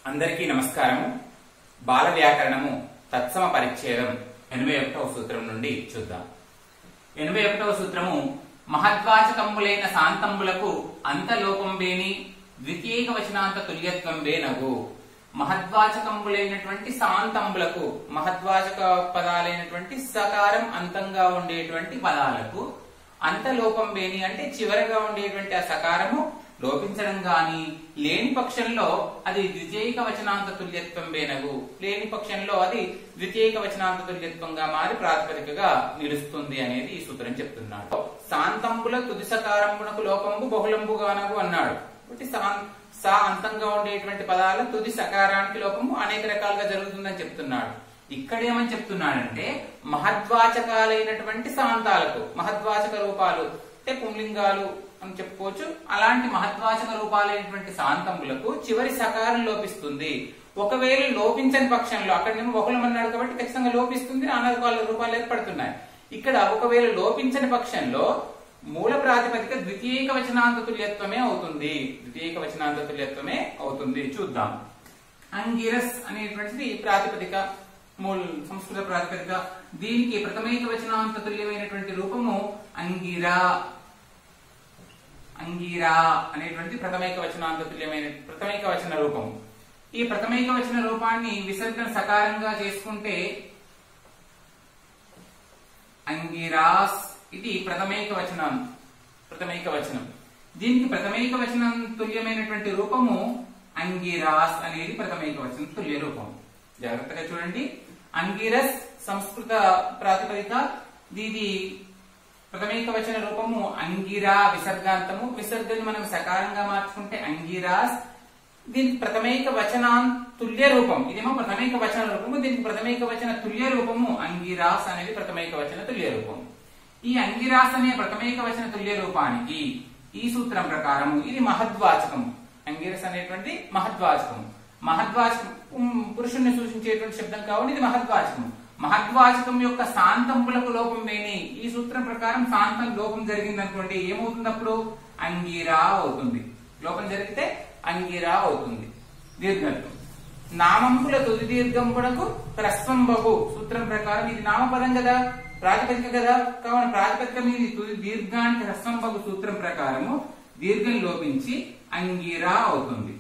అందరికీ నమస్కారము. బాల వ్యాకరణము తత్సమ పరిచ్ఛేదం 81వ సూత్రం నుండి చూద్దాం. 81వ సూత్రము మహద్వాచకంబులైన శాంతంబులకు అంతలోపంబేని ద్వితీయ వచనాంత తుల్యత్వం బేనగు. మహద్వాచకంబులైనటువంటి శాంతంబులకు మహద్వాచక పదాలైనటువంటి సకారం అంతంగా ఉండేటువంటి పదాలకు అంతలోపం బేని అంటే చివరగా ఉండేటువంటి ఆ సకారము లోపించడం గాని లేని పక్షంలో అది ద్వితీయ వచనాంత తుల్యత్వం బేనగు. లేని పక్షంలో అది ద్వితీయ వచనాంత తుల్యత్వంగా మారి ప్రాతిపదికగా నిలుస్తుంది అనేది ఈ సూత్రం చెప్తున్నాడు. శాంతంబుల తుది సకారంబునకు లోపంబు బహుళంబుగానగు అన్నాడు. కాబట్టి సా అంతంగా ఉండేటువంటి పదాల తుది సకారానికి లోపము అనేక రకాలుగా జరుగుతుందని చెప్తున్నాడు. ఇక్కడ ఏమని చెప్తున్నాడంటే మహద్వాచకాలైనటువంటి శాంతాలకు మహద్వాచక రూపాలు అంటే పుంలింగాలు అని చెప్పుకోవచ్చు. అలాంటి మహద్వాచక రూపాలైనటువంటి శాంతములకు చివరి సకారం లోపిస్తుంది. ఒకవేళ లోపించని పక్షంలో అక్కడేమో బహుళమన్నాడు కాబట్టి ఖచ్చితంగా లోపిస్తుంది, నానా రూపాలు ఏర్పడుతున్నాయి. ఇక్కడ ఒకవేళ లోపించని పక్షంలో మూల ప్రాతిపదిక ద్వితీయ వచనాంత తుల్యత్వమే అవుతుంది. ద్వితీయ వచనాంత తుల్యత్వమే అవుతుంది. చూద్దాం. అంగిరస్ అనేటువంటిది ప్రాతిపదిక, మూల సంస్కృత ప్రాతిపదిక. దీనికి ప్రథమైక వచనాంత తుల్యమైనటువంటి రూపము అంగిరా. అంగిరా అనేటువంటి ప్రథమైక వచనాంత తుల్యమైన ప్రథమైక వచన రూపము. ఈ ప్రథమైక వచన రూపాన్ని విసర్గన సకారంగా చేసుకుంటే అంగిరాస్ ఇది ప్రథమైక వచనం. ప్రథమైక వచనం. దీనికి ప్రథమైక వచనం తుల్యమైనటువంటి రూపము అంగిరాస్ అనేది ప్రథమైక వచనం తుల్య రూపం. జాగ్రత్తగా చూడండి. అంగిరస్ సంస్కృత ప్రాతిపదిక. దీది ప్రథమైక వచన రూపము అంగిరా విసర్గాంతము. విసర్గని మనం సకారంగా మార్చుకుంటే అంగిరాస్. దీనికి ప్రథమైక వచనాన్ తుల్య రూపం. ఇదేమో ప్రథమైక వచన రూపము. దీనికి ప్రథమైక వచన తుల్య రూపము అంగిరాస్ అనేది ప్రథమైక వచన తుల్య రూపం. ఈ అంగిరాస్ అనే ప్రథమైక వచన తుల్య రూపానికి ఈ సూత్రం ప్రకారం ఇది మహద్వాచకము. అంగిరస్ అనేటువంటి మహద్వాచకము. మహద్వాచకం పురుషుణ్ణి సూచించేటువంటి శబ్దం కావాలి. ఇది మహద్వాచకం. మహద్వాచకం యొక్క శాంతంబులకు లోపం వేని ఈ సూత్రం ప్రకారం శాంతం లోపం జరిగింది అనుకోండి, ఏమవుతుంది అప్పుడు అంగిరా అవుతుంది. లోపం జరిగితే అంగిరా అవుతుంది. దీర్ఘత్వం. నామంబుల తుది దీర్ఘంబులకు హ్రస్వం బహు సూత్రం ప్రకారం ఇది నామపదం కదా, ప్రాతిపదిక కదా. కావున ప్రాతిపదిక మీద తుది దీర్ఘానికి హ్రస్వం బహు సూత్రం ప్రకారము దీర్ఘం లోపించి అంగిరా అవుతుంది.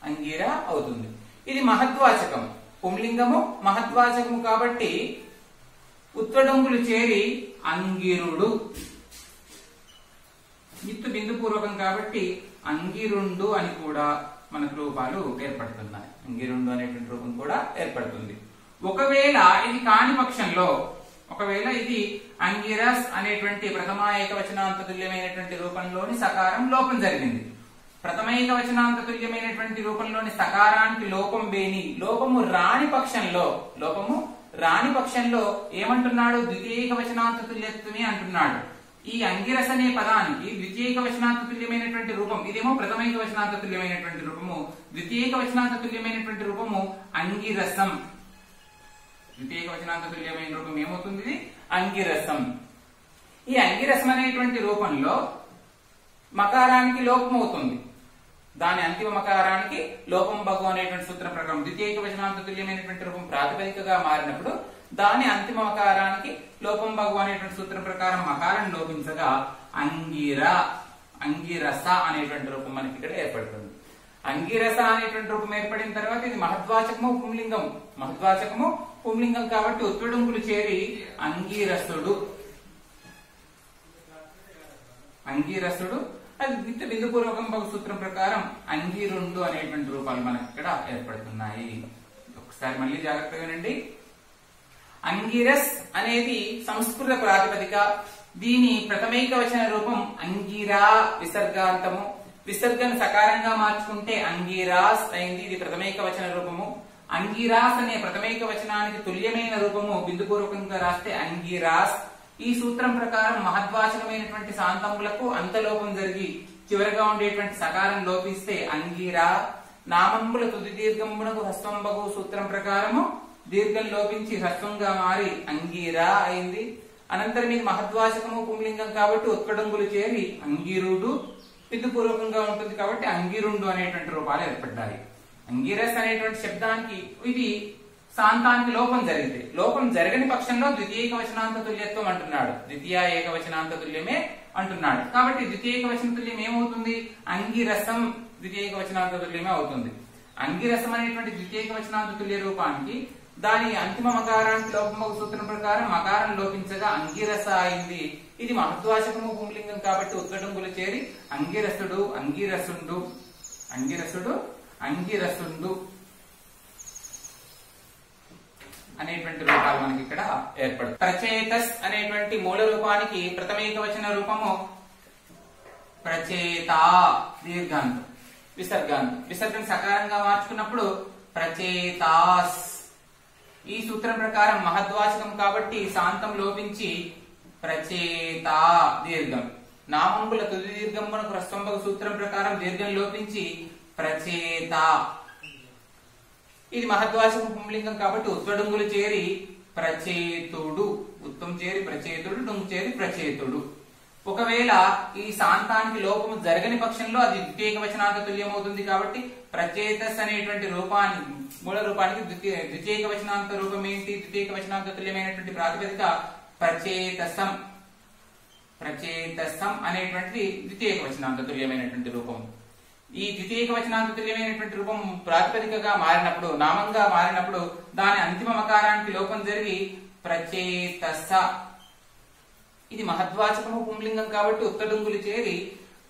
అంగిరా అవుతుంది. ఇది మహద్వాచకం. పుంలింగము మహద్వాచకము కాబట్టి ఉత్వడంగులు చేరి అంగిరుడు. ఇత్తు బిందు పూర్వకం కాబట్టి అంగిరుండు అని కూడా మనకు రూపాలు ఏర్పడుతున్నాయి. అంగిరుండు అనేటువంటి రూపం కూడా ఏర్పడుతుంది. ఒకవేళ ఇది కాని పక్షంలో, ఒకవేళ ఇది అంగిరస్ అనేటువంటి ప్రథమ ఏకవచనాంత తుల్యమైనటువంటి రూపంలోని సకారం లోపం జరిగింది. ప్రథమైక వచనాంత తుల్యమైనటువంటి రూపంలోని సకారానికి లోపం వేని లోపము రాని పక్షంలో ఏమంటున్నాడు? ద్వితీయ వచనాంత తుల్యత్వమే అంటున్నాడు. ఈ అంగిరస్ అనే పదానికి ద్వితీయ వచనాంత తుల్యమైనటువంటి రూపం, ఇదేమో ప్రథమైక వచనాంత తుల్యమైనటువంటి రూపము. ద్వితీయ వచనాంత తుల్యమైనటువంటి రూపము అంగిరసం. ద్వితీయ వచనాంత తుల్యమైన రూపం ఏమవుతుంది? అంగిరసం. ఈ అంగిరసం అనేటువంటి రూపంలో మకారానికి లోపం అవుతుంది. దాని అంతిమ మకారానికి లోపం బగు అనేటువంటి సూత్రం ప్రకారం ద్వితీయ వచనాంత తుల్యమైనటువంటి రూపం ప్రాతిపదికగా మారినప్పుడు దాని అంతిమ మకారానికి లోపం బగు అనేటువంటి సూత్రం ప్రకారం మకారం లోపించగా అంగిరస అనేటువంటి రూపం మనకి ఇక్కడ ఏర్పడుతుంది. అంగిరస అనేటువంటి రూపం ఏర్పడిన తర్వాత ఇది మహద్వాచకము పుంలింగం. మహద్వాచకము పుంలింగం కాబట్టి ఉత్వడంగులు చేరి అంగిరసుడు. అంగిరసుడు అది బిందుపూర్వకం బహు సూత్రం ప్రకారం అంగిరుండు అనేటువంటి రూపాలు మనకి ఇక్కడ ఏర్పడుతున్నాయి. ఒకసారి మళ్ళీ జాగ్రత్తగా వినండి. అంగిరస్ అనేది సంస్కృత ప్రాతిపదిక. దీని ప్రథమైక వచన రూపం అంగిరా విసర్గాంతము. విసర్గను సకారంగా మార్చుకుంటే అంగిరాస్ అయింది. ఇది ప్రథమైక వచన రూపము. అంగిరాస్ అనే ప్రథమైక వచనానికి తుల్యమైన రూపము బిందుపూర్వకంగా రాస్తే అంగిరాస్. ఈ సూత్రం ప్రకారం మహద్వాచకమైనటువంటి శాంతములకు అంతలోపం జరిగి చివరగా ఉండేటువంటి సకారం లోపిస్తే అంగిరా. నామంబుల తుది దీర్ఘంబునకు హ్రస్వంబగు సూత్రం ప్రకారము దీర్ఘం లోపించి హ్రస్వంగా మారి అంగిరా అయింది. అనంతరం ఇది మహద్వాచకము పుంలింగం కాబట్టి ఉత్కడంగులు చేరి అంగిరుడు. బిందుపూర్వకంగా ఉంటుంది కాబట్టి అంగిరుండు అనేటువంటి రూపాలు ఏర్పడ్డాయి. అంగిరస్ అనేటువంటి శబ్దానికి ఇది శాంతానికి లోపం జరిగితే, లోపం జరగని పక్షంలో ద్వితీయ ఏకవచనాంత తుల్యత్వం అంటున్నాడు. ద్వితీయ ఏకవచనాంత తుల్యమే అంటున్నాడు. కాబట్టి ద్వితీయ ఏకవచన తుల్యం ఏమవుతుంది? అంగిరసం ద్వితీయ ఏకవచనాంత తుల్యమే అవుతుంది. అంగిరసం అనేటువంటి ద్వితీయ ఏకవచనాంత తుల్య రూపానికి దాని అంతిమ మకారానికి లోపమగు సూత్రం ప్రకారం మకారం లోపించగా అంగిరస అయింది. ఇది మహద్వాచకము పుంలింగం కాబట్టి ఉత్తడంగులు చేరి అంగిరసుడు, అంగిరసుండు, అంగిరసుడు, అంగిరసుండు అనేటువంటి రూపాలు మనకి ఇక్కడ ఏర్పడుతుంది. ప్రచేతస్ అనేటువంటి మూల రూపానికి ప్రథమ ఏకవచన రూపము ప్రచేత దీర్ఘాంతం, విసర్గాంతం. విసర్గం సకారంగా మార్చుకున్నప్పుడు ప్రచేతాస్. ఈ సూత్రం ప్రకారం మహద్వాచకం కాబట్టి శాంతం లోపించి ప్రచేత దీర్ఘం. నామంబుల తుది దీర్ఘమునకు హ్రస్వంబగ సూత్రం ప్రకారం దీర్ఘం లోపించి ప్రచేత. ఇది మహద్వాచకం పుంలింగం కాబట్టి ఉత్వడుంగులు చేరి ప్రచేతుడు, ఉత్తం చేరి ప్రచేతుడు, డుంగు చేరి ప్రచేతుడు. ఒకవేళ ఈ శాంతానికి లోపము జరగని పక్షంలో అది ద్వితీయ ఏకవచనాంత తుల్యం అవుతుంది. కాబట్టి ప్రచేతస్ అనేటువంటి రూపాన్ని మూల రూపానికి ద్వితీయ ఏకవచనాంత రూపం ఏంటి? ద్వితీయ ఏకవచనాంత తుల్యమైనటువంటి ప్రాతిపదిక ప్రచేతసం. ప్రచేతసం అనేటువంటిది ద్వితీయ ఏకవచనాంత తుల్యమైనటువంటి రూపం. ఈ ద్వితీయ ఏకవచనాంత తుల్యమైనటువంటి రూపం ప్రాతిపదికగా మారినప్పుడు, నామంగా మారినప్పుడు దాని అంతిమ మకారానికి లోపం జరిగి ప్రచేతస. ఇది మహద్వాచకము పుంలింగం కాబట్టి ఉత్తడుంగులు చేరి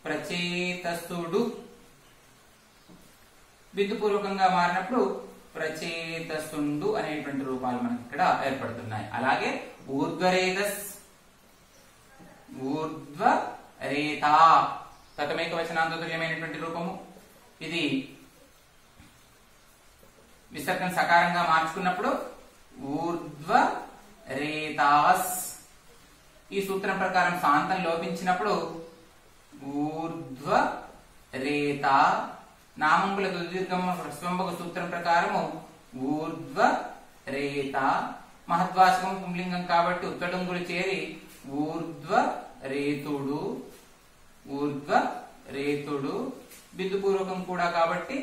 ప్రచేతసుడు. బిందుపూర్వకంగా మారినప్పుడు ప్రచేతసుండు అనేటువంటి రూపాలు మనకి ఇక్కడ ఏర్పడుతున్నాయి. అలాగే ఊర్ధ్వరేతస్, ఊర్ధ్వరేత ప్రథమేకవచనాంత తుల్యమైనటువంటి రూపము. ఇది విసర్గం సకారంగా మార్చుకున్నప్పుడు ఊర్ధ్వరేతాస్. ఈ సూత్రం ప్రకారం శాంతం లోపించినప్పుడు ఊర్ధ్వరేత. నామంబుల దుర్దీర్ఘం హ్రస్వంబగ సూత్రం ప్రకారము ఊర్ధ్వరేత. మహద్వాచకం పుంలింగం కాబట్టి ఉత్తడుంగులు చేరి ఊర్ధ్వరేతుడు, ఊర్ధ్వరేతుడు. బిందుపూర్వకం కూడా కాబట్టి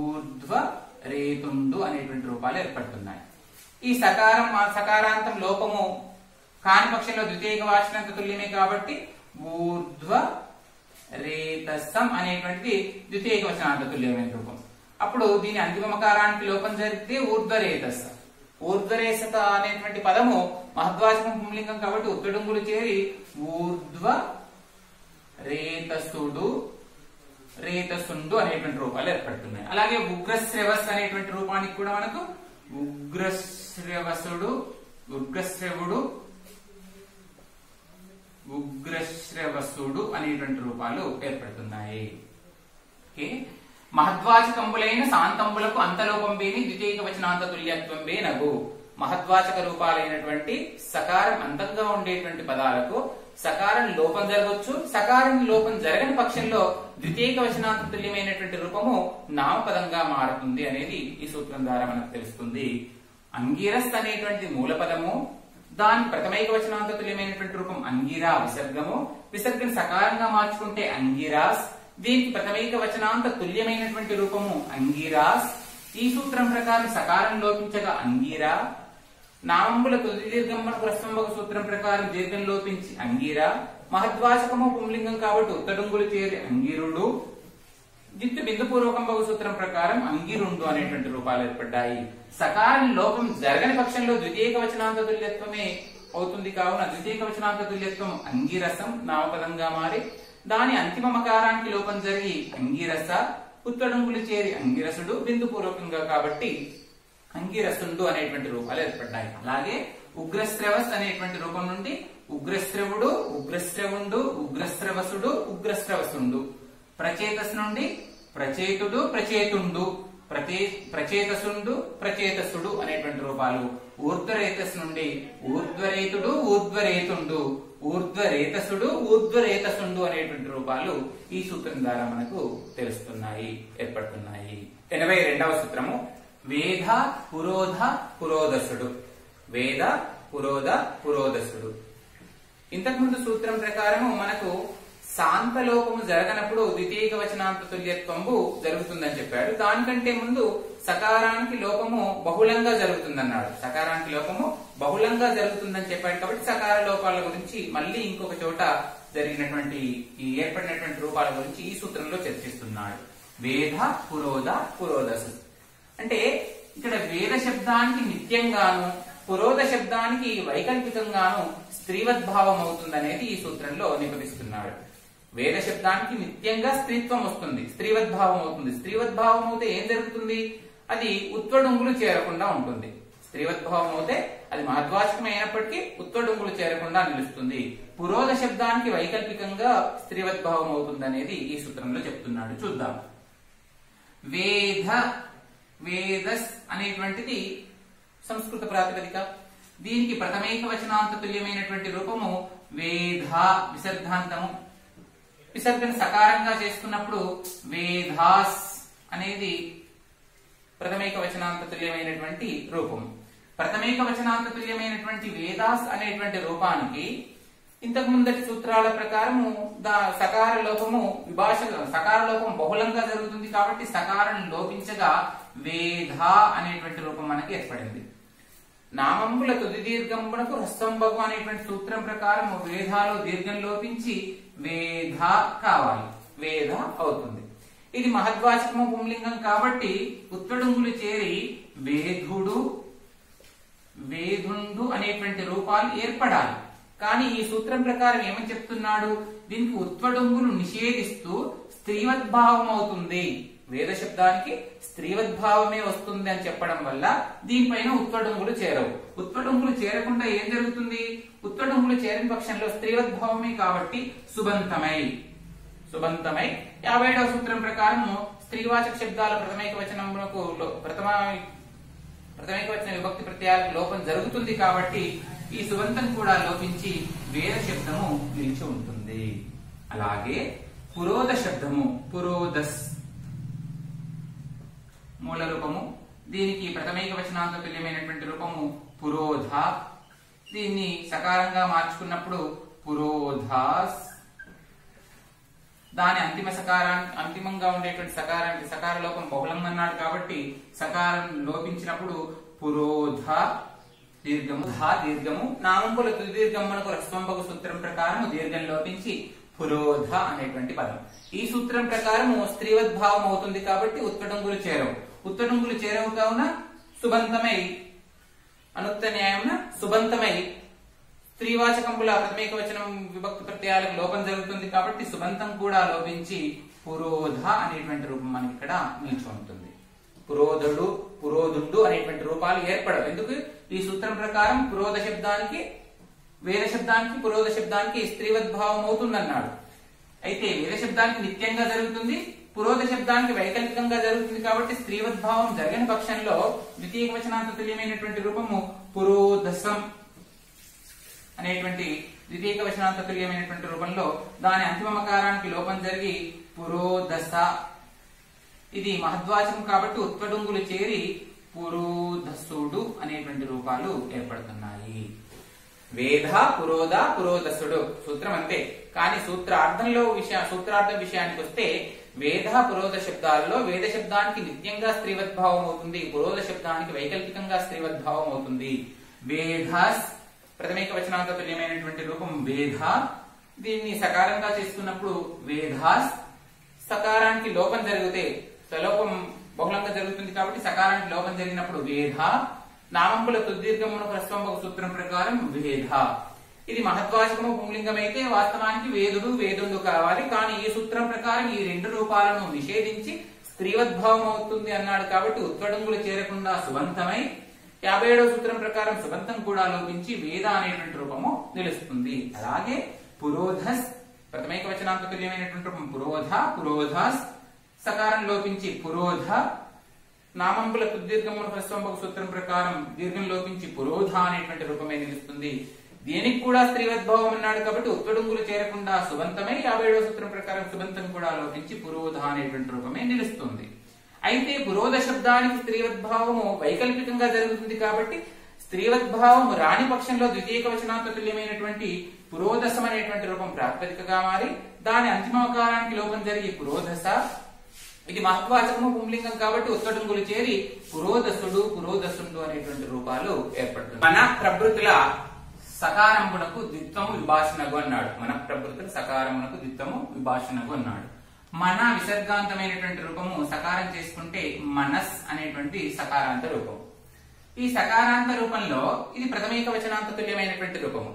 ఊర్ధ్వరేతుండు అనేటువంటి రూపాలు ఏర్పడుతున్నాయి. ఈ సకారాంతం లోపము కాని పక్షంలో ద్వితీయ ఏకవచనాంత తుల్యమే కాబట్టి ఊర్ధ్వరేతసం అనేటువంటిది ద్వితీయ ఏకవచనాంత తుల్యమైన రూపం. అప్పుడు దీని అంతిమ మకారానికి లోపం జరిగితే ఊర్ధ్వరేతస. ఊర్ధ్వరేసత అనేటువంటి పదము మహద్వాచకం పుంలింగం కాబట్టి ఉత్తడుంగులు చేరి ఊర్ధ్వరేతసుడు, రేతసుండు అనేటువంటి రూపాలు ఏర్పడుతున్నాయి. అలాగే ఉగ్రశ్రవస్ అనేటువంటి రూపానికి కూడా మనకు ఉగ్రశ్రవసుడు, ఉగ్రశ్రవుడు, ఉగ్రశ్రవసుడు అనేటువంటి రూపాలు ఏర్పడుతున్నాయి. మహద్వాచకంబులైన శాంతంబులకు అంతలోపం వేని ద్వితీయ ఏకవచనాంత తుల్యత్వం వేనగు. మహద్వాచక రూపాలైనటువంటి సకారం అంతంగా ఉండేటువంటి పదాలకు సకారం లోపం జరగవచ్చు. సకారం లోపం జరగని పక్షంలో ద్వితీయ ఏకవచనాంత తుల్యమైనటువంటి రూపము నామపదంగా మారుతుంది అనేది ఈ సూత్రం ద్వారా మనకు తెలుస్తుంది. అంగిరస్ అనేటువంటి మూల పదము, దాని ప్రథమ ఏకవచనాంత తుల్యమైనటువంటి రూపం అంగిరా విసర్గము. విసర్గం సకారంగా మార్చుకుంటే అంగిరాస్. దీనికి ప్రథమ ఏకవచనాంత తుల్యమైనటువంటి రూపము అంగిరాస్. ఈ సూత్రం ప్రకారం సకారం లోపించగా అంగిరా. నామంబుల తుది దీర్ఘంబన హ్రస్వంబగ సూత్రం ప్రకారం దీర్ఘం లోపించి అంగిరా. మహద్వాచకము పుంలింగం కాబట్టి ఉత్తడుంగులు చేరి అంగిరుడు. జిత్తు బిందుపూర్వకంబగ సూత్రం ప్రకారం అంగిరుండు అనేటువంటి రూపాలు ఏర్పడ్డాయి. సకారం లోపం జరగని పక్షంలో ద్వితీయ ఏకవచనాంత తుల్యత్వమే అవుతుంది. కావున ద్వితీయ ఏకవచనాంత తుల్యత్వం అంగిరసం నామపదంగా మారి దాని అంతిమ మకారానికి లోపం జరిగి అంగిరస. ఉత్తడుంగులు చేరి అంగిరసుడు. బిందుపూర్వకంగా కాబట్టి అంగిరసుండు అనేటువంటి రూపాలు ఏర్పడ్డాయి. అలాగే ఉగ్రశ్రవస్ అనేటువంటి రూపం నుండి ఉగ్రశ్రవుడు, ఉగ్రశ్రవుండు, ఉగ్రశ్రవసుడు, ఉగ్రశ్రవసుండు. ప్రచేతస్ నుండి ప్రచేతుడు, ప్రచేతుండు, ప్రచేతసుండు, ప్రచేతసుడు అనేటువంటి రూపాలు. ఊర్ధ్వరేతస్ నుండి ఊర్ధ్వరేతుడు, ఊర్ధ్వరేతుండు, ఊర్ధ్వరేతసుడు, ఊర్ధ్వరేతసుండు అనేటువంటి రూపాలు ఈ సూత్రం ద్వారా మనకు తెలుస్తున్నాయి, ఏర్పడుతున్నాయి. 82వ సూత్రము వేద పురోధ పురోదసుడు. వేద పురోధ పురోదసుడు. ఇంతకుముందు సూత్రం ప్రకారము మనకు శాంతలోపము జరగనప్పుడు ద్వితీయ వచనాంత తుల్యత్వము జరుగుతుందని చెప్పాడు. దానికంటే ముందు సకారానికి లోపము బహుళంగా జరుగుతుందన్నాడు. సకారానికి లోపము బహుళంగా జరుగుతుందని చెప్పాడు. కాబట్టి సకార లోపాల గురించి మళ్ళీ ఇంకొక చోట జరిగినటువంటి ఈ ఏర్పడినటువంటి రూపాల గురించి ఈ సూత్రంలో చర్చిస్తున్నాడు. వేద పురోధ పురోధస్ అంటే ఇక్కడ వేద శబ్దానికి నిత్యంగాను పురోధ శబ్దానికి వైకల్పికంగాను స్త్రీవద్భావం అవుతుందనేది ఈ సూత్రంలో నిపదిస్తున్నాడు. వేద శబ్దానికి నిత్యంగా స్త్రీత్వం వస్తుంది, స్త్రీవద్భావం అవుతుంది. స్త్రీవద్భావం అవుతే ఏం జరుగుతుంది? అది ఉత్వడుంగులు చేరకుండా ఉంటుంది. స్త్రీవద్భావం అవుతే అది మహద్వాచకం అయినప్పటికీ ఉత్వడుంగులు చేరకుండా నిలుస్తుంది. పురోధ శబ్దానికి వైకల్పికంగా స్త్రీవద్భావం అవుతుంది అనేది ఈ సూత్రంలో చెప్తున్నాడు. చూద్దాం. వేద వేదస్ అనేటువంటిది సంస్కృత ప్రాతిపదిక. దీనికి ప్రథమైక వచనాంత తుల్యమైనటువంటి రూపము వేద విసర్గాంతము. విసర్గను సకారంగా చేసుకున్నప్పుడు వేదాస్ అనేది ప్రథమైక వచనాంత తుల్యమైనటువంటి రూపం. ప్రథమైక వచనాంత తుల్యమైనటువంటి వేదాస్ అనేటువంటి రూపానికి ఇంతకు ముందటి సూత్రాల ప్రకారము సకార లోపము సకార లోపం బహుళంగా జరుగుతుంది కాబట్టి సకారం లోపించగా వేద అనేటువంటి రూపం మనకి ఏర్పడింది. నామంబుల తుది దీర్ఘంబునకు హస్తంబగు అనేటువంటి సూత్రం ప్రకారం వేదాలో దీర్ఘం లోపించి వేద కావాలి, వేద అవుతుంది. ఇది మహద్వాచకము పుంలింగం కాబట్టి ఉత్వడుంగులు చేరి వేధుడు వేధుండు అనేటువంటి రూపాలు ఏర్పడాలి. కానీ ఈ సూత్రం ప్రకారం ఏమని చెప్తున్నాడు? దీనికి ఉత్వడుంగులు నిషేధిస్తూ స్త్రీవద్భావం అవుతుంది, వేద శబ్దానికి స్త్రీవద్భావమే వస్తుంది అని చెప్పడం వల్ల దీనిపైన ఉత్వడుంగులు చేరవు. ఉత్వడుంగులు చేరకుండా ఏం జరుగుతుంది? ఉత్వడుంగులు చేరని పక్షంలో స్త్రీవద్భావమే కాబట్టి సుబంతమై 57వ సూత్రం ప్రకారం స్త్రీవాచక శబ్దాల ప్రథమైక వచనమునకు ప్రథమైక వచన విభక్తి ప్రత్యయాలకు లోపం జరుగుతుంది కాబట్టి ఈ సుబంతం కూడా లోపించి వేద శబ్దము నిలిచి ఉంటుంది. అలాగే పురోధ శబ్దము పురోధస్ మూల రూపము. దీనికి ప్రథమైక వచనాంత తుల్యమైనటువంటి రూపము పురోధ. దీన్ని సకారంగా మార్చుకున్నప్పుడు పురోధాస్. దాని అంతిమంగా ఉండేటువంటి సకార లోపం బహుళంగా అన్నాడు కాబట్టి సకారం లోపించినప్పుడు పురోధ దీర్ఘము దీర్ఘము. నామంబుల తుది దీర్ఘమునకు రస్వంబగు సూత్రం ప్రకారం దీర్ఘం లోపించి పురోధ అనేటువంటి పదం. ఈ సూత్రం ప్రకారం స్త్రీవద్భావం అవుతుంది కాబట్టి ఉత్వడుంగులు చేరవు. ఉత్వడుంగులు చేరవు కావున సుబంతమై అనుక్త న్యాయమున సుబంతమై స్త్రీవాచకంబుల ప్రథమైక వచనం విభక్తి ప్రత్యయాలకు లోపం జరుగుతుంది కాబట్టి సుబంతం కూడా లోపించి పురోధ అనేటువంటి రూపం మనకి ఇక్కడ నిలిచి ఉంటుంది. పురోధుడు పురోధుండు అనేటువంటి రూపాలు ఏర్పడవు. ఎందుకు? ఈ సూత్రం ప్రకారం పురోధ శబ్దానికి వేద శబ్దానికి పురోధ శబ్దానికి స్త్రీవద్భావం అవుతుందన్నాడు. అయితే వేద శబ్దానికి నిత్యంగా జరుగుతుంది, పురోధ శబ్దానికి వైకల్పికంగా జరుగుతుంది కాబట్టి స్త్రీవద్భావం జరగని పక్షంలో ద్వితీయ వచనాంత తుల్యమైనటువంటి రూపము పురోధసం అనేటువంటి ద్వితీయ వచనాంత తుల్యమైనటువంటి రూపంలో దాని అంతిమకారానికి లోపం జరిగి పురోధస. ఇది మహద్వాచకం కాబట్టి ఉత్వడుంగులు చేరి పురోధసుడు అనేటువంటి రూపాలు ఏర్పడుతున్నాయి. వేద పురోధ పురోధసుడు సూత్రం అంతే. కానీ సూత్రార్థం విషయానికి వస్తే వేద పురోధ శబ్దాల్లో వేద శబ్దానికి నిత్యంగా స్త్రీవద్భావం అవుతుంది, పురోధ శబ్దానికి వైకల్పికంగా స్త్రీవద్భావం అవుతుంది. వేదాస్ ప్రథమైక వచనాంత తుల్యమైనటువంటి రూపం వేద. దీన్ని సకారంగా చేసుకున్నప్పుడు వేదాస్. సకారానికి లోపం జరిగితే సలోపం బహుళంగా జరుగుతుంది కాబట్టి సకారానికి లోపం జరిగినప్పుడు వేద. నామంబుల తుద్దీర్ఘమున ప్రస్వంబకు సూత్రం ప్రకారం వేద. ఇది మహద్వాచకము పుంలింగం అయితే వాస్తవానికి వేదుడు వేదుండు కావాలి. కానీ ఈ సూత్రం ప్రకారం ఈ రెండు రూపాలను నిషేధించి స్త్రీవద్భావం అవుతుంది అన్నాడు కాబట్టి ఉత్వడుంగులు చేరకుండా సుబంతమై 57వ సూత్రం ప్రకారం సుబంతం కూడా లోపించి వేద అనేటువంటి రూపము నిలుస్తుంది. అలాగే పురోధస్ ప్రథమైక వచనాంత తుల్యమైనటువంటి రూపం పురోధ పురోధాస్. సకారం లోపించి పురోధ. నామంబుల తుద్దీర్ఘమున ప్రస్వంబకు సూత్రం ప్రకారం దీర్ఘం లోపించి పురోధ అనేటువంటి రూపమే నిలుస్తుంది. దీనికి కూడా స్త్రీవద్భావం అన్నాడు కాబట్టి ఉత్వడుంగులు చేరకుండా సుబంతమై 57వ సూత్రం ప్రకారం సుబంతం కూడా లోపించి పురోధ అనేటువంటి రూపమే నిలుస్తుంది. అయితే పురోధ శబ్దానికి స్త్రీవద్భావము వైకల్పికంగా జరుగుతుంది కాబట్టి స్త్రీవద్భావం రాణి పక్షంలో ద్వితీయ వచనాంత తుల్యమైనటువంటి పురోదసం అనేటువంటి రూపం ప్రాతిపదికగా మారి దాని అంతిమకారానికి లోపం జరిగి పురోదస, ఇది మహత్వాచకము పుంలింగం కాబట్టి ఉత్తడుంగులు చేరి పురోదసుడు పురోదసుడు అనేటువంటి రూపాలు ఏర్పడుతుంది. మన ప్రభృతుల సకారంభునకు ద్విత్వము విభాషణగు అన్నాడు. మన ప్రభృతుల సకారమునకు ద్విత్వము విభాషణగు అన్నాడు. మన విసర్గాంతమైనటువంటి రూపము సకారం చేసుకుంటే మనస్ అనేటువంటి సకారాంత రూపం. ఈ సకారాంత రూపంలో ఇది ప్రథమైక వచనాంత తుల్యమైనటువంటి రూపము.